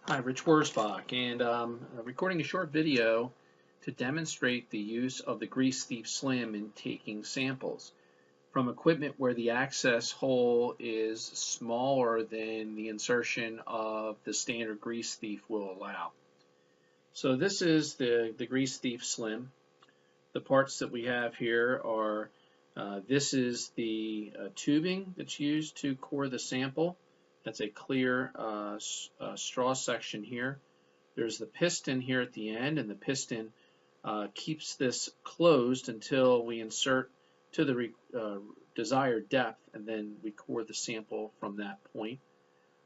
Hi, Rich Wurzbach, and recording a short video to demonstrate the use of the Grease Thief Slim in taking samples from equipment where the access hole is smaller than the insertion of the standard Grease Thief will allow. So this is the Grease Thief Slim. The parts that we have here are, this is the tubing that's used to core the sample. That's a clear straw section here. There's the piston here at the end, and the piston keeps this closed until we insert to the desired depth, and then we core the sample from that point.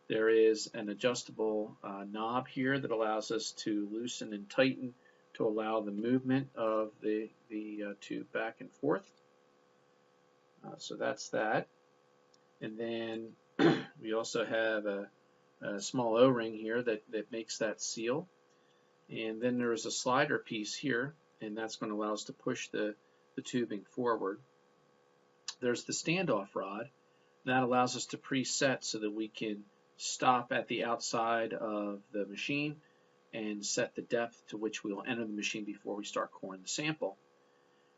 There is an adjustable knob here that allows us to loosen and tighten to allow the movement of the tube back and forth. So that's that. And then we also have a small O-ring here that makes that seal. And then there is a slider piece here, and that's going to allow us to push the tubing forward. There's the standoff rod. That allows us to preset so that we can stop at the outside of the machine and set the depth to which we will enter the machine before we start coring the sample.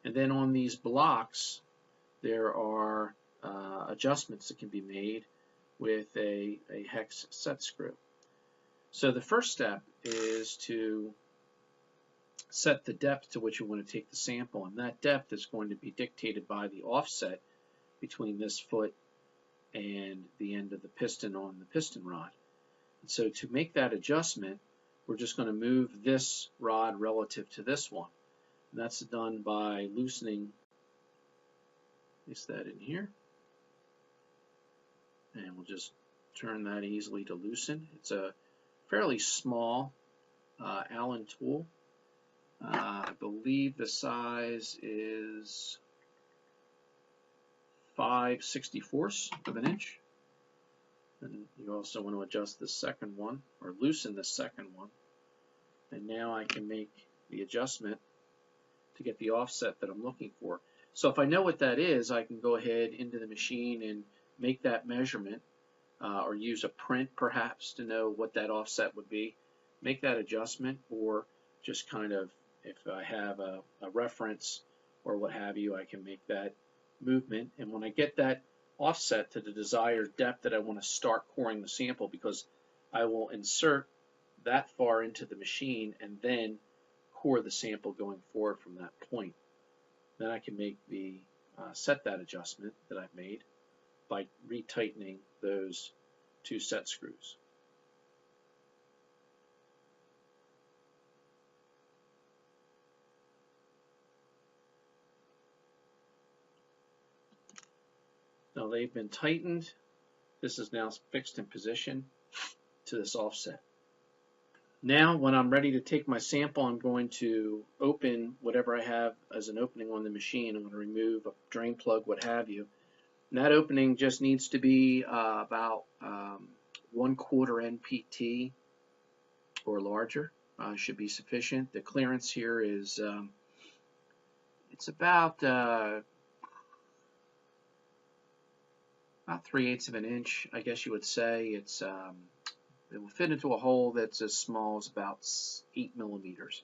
And then on these blocks, there are adjustments that can be made with a hex set screw. So the first step is to set the depth to which you want to take the sample, and that depth is going to be dictated by the offset between this foot and the end of the piston on the piston rod. And so to make that adjustment, we're just going to move this rod relative to this one. And that's done by loosening, place that in here, and we'll just turn that easily to loosen. It's a fairly small Allen tool. I believe the size is 5/64 of an inch. And you also want to adjust the second one, or loosen the second one. And now I can make the adjustment to get the offset that I'm looking for. So if I know what that is, I can go ahead into the machine and make that measurement, or use a print perhaps to know what that offset would be, make that adjustment, or just kind of, if I have a reference or what have you, I can make that movement. And when I get that offset to the desired depth that I want to start coring the sample, because I will insert that far into the machine and then core the sample going forward from that point. Then I can make the set that adjustment that I've made by retightening those two set screws. Now they've been tightened. This is now fixed in position to this offset. Now when I'm ready to take my sample, I'm going to open whatever I have as an opening on the machine. I'm going to remove a drain plug, what have you. And that opening just needs to be about 1/4 NPT or larger. Should be sufficient. The clearance here is it's about 3/8 of an inch, I guess you would say. It's it will fit into a hole that's as small as about 8 millimeters.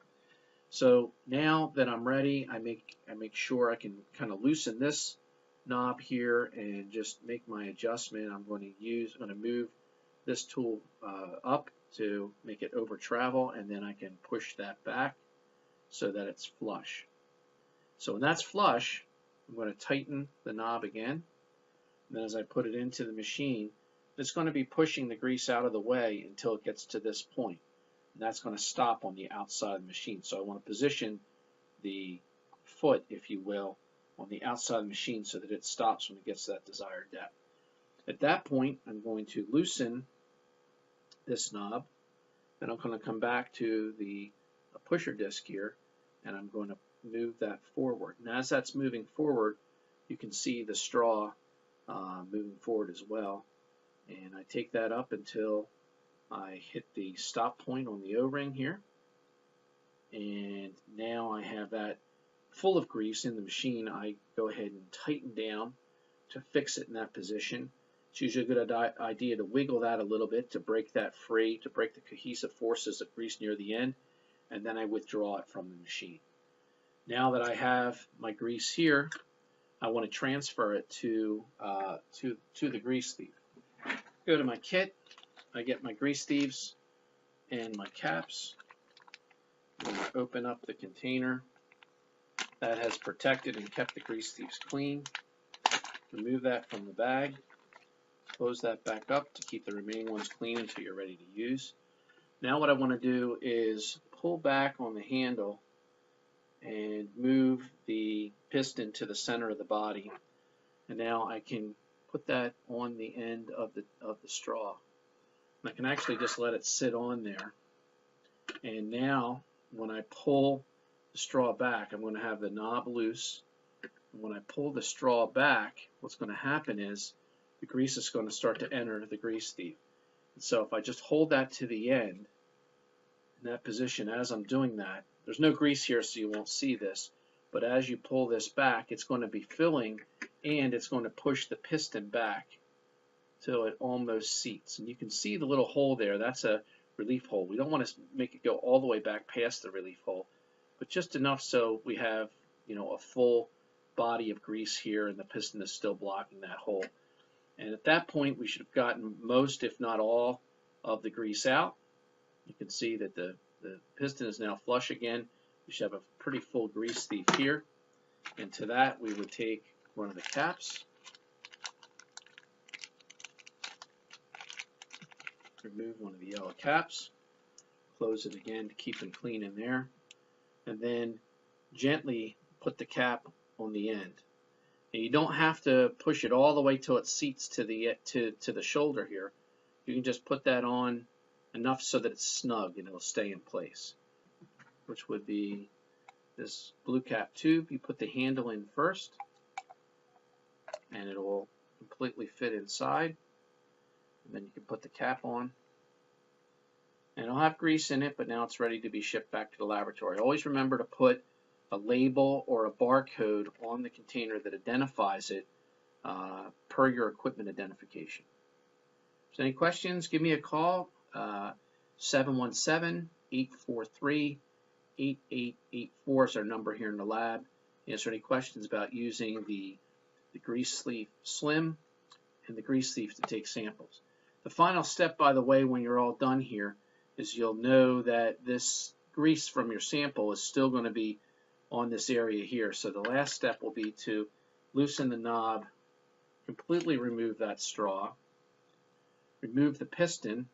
So now that I'm ready, I make sure I can kind of loosen this knob here and just make my adjustment. I'm going to move this tool up to make it over travel, and then I can push that back so that it's flush. So when that's flush, I'm going to tighten the knob again. And then as I put it into the machine, it's going to be pushing the grease out of the way until it gets to this point. And that's going to stop on the outside of the machine. So I want to position the foot, if you will, on the outside of the machine so that it stops when it gets to that desired depth. At that point, I'm going to loosen this knob. Then I'm going to come back to the pusher disc here, and I'm going to move that forward. And as that's moving forward, you can see the straw moving forward as well. And I take that up until I hit the stop point on the O-ring here. And now I have that full of grease in the machine. I go ahead and tighten down to fix it in that position. It's usually a good idea to wiggle that a little bit to break that free, to break the cohesive forces of grease near the end, and then I withdraw it from the machine. Now that I have my grease here, I want to transfer it to the grease thief. Go to my kit, I get my grease thieves and my caps. I'm going to open up the container that has protected and kept the grease thieves clean. Remove that from the bag. Close that back up to keep the remaining ones clean until you're ready to use. Now what I want to do is pull back on the handle and move the piston to the center of the body. And now I can put that on the end of the straw. And I can actually just let it sit on there. And now when I pull the straw back, I'm going to have the knob loose. And when I pull the straw back, what's going to happen is the grease is going to start to enter the grease thief. And so if I just hold that to the end, in that position as I'm doing that, there's no grease here so you won't see this, but as you pull this back, it's going to be filling and it's going to push the piston back till it almost seats. And you can see the little hole there, that's a relief hole. We don't want to make it go all the way back past the relief hole, but just enough so we have, a full body of grease here and the piston is still blocking that hole. And at that point, we should have gotten most, if not all, of the grease out. You can see that the piston is now flush again. We should have a pretty full grease thief here. And to that, we would take one of the caps, remove one of the yellow caps, close it again to keep them clean in there, and then gently put the cap on the end. And you don't have to push it all the way till it seats to the shoulder here. You can just put that on enough so that it's snug and it'll stay in place, which would be this blue cap tube. You put the handle in first and it will completely fit inside, and then you can put the cap on and it'll have grease in it, but now it's ready to be shipped back to the laboratory. Always remember to put a label or a barcode on the container that identifies it per your equipment identification. If there's any questions, give me a call. 717-843-8884 is our number here in the lab. Answer any questions about using the grease thief slim and the grease thief to take samples. The final step, by the way, when you're all done here, is you'll know that this grease from your sample is still going to be on this area here. So the last step will be to loosen the knob, completely remove that straw, remove the piston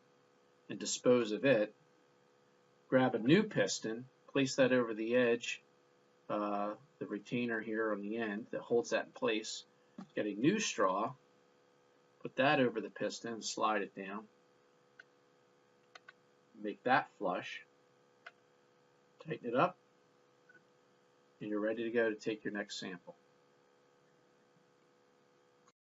and dispose of it, grab a new piston, place that over the edge, the retainer here on the end that holds that in place, get a new straw, put that over the piston and slide it down, make that flush, tighten it up, and you're ready to go to take your next sample.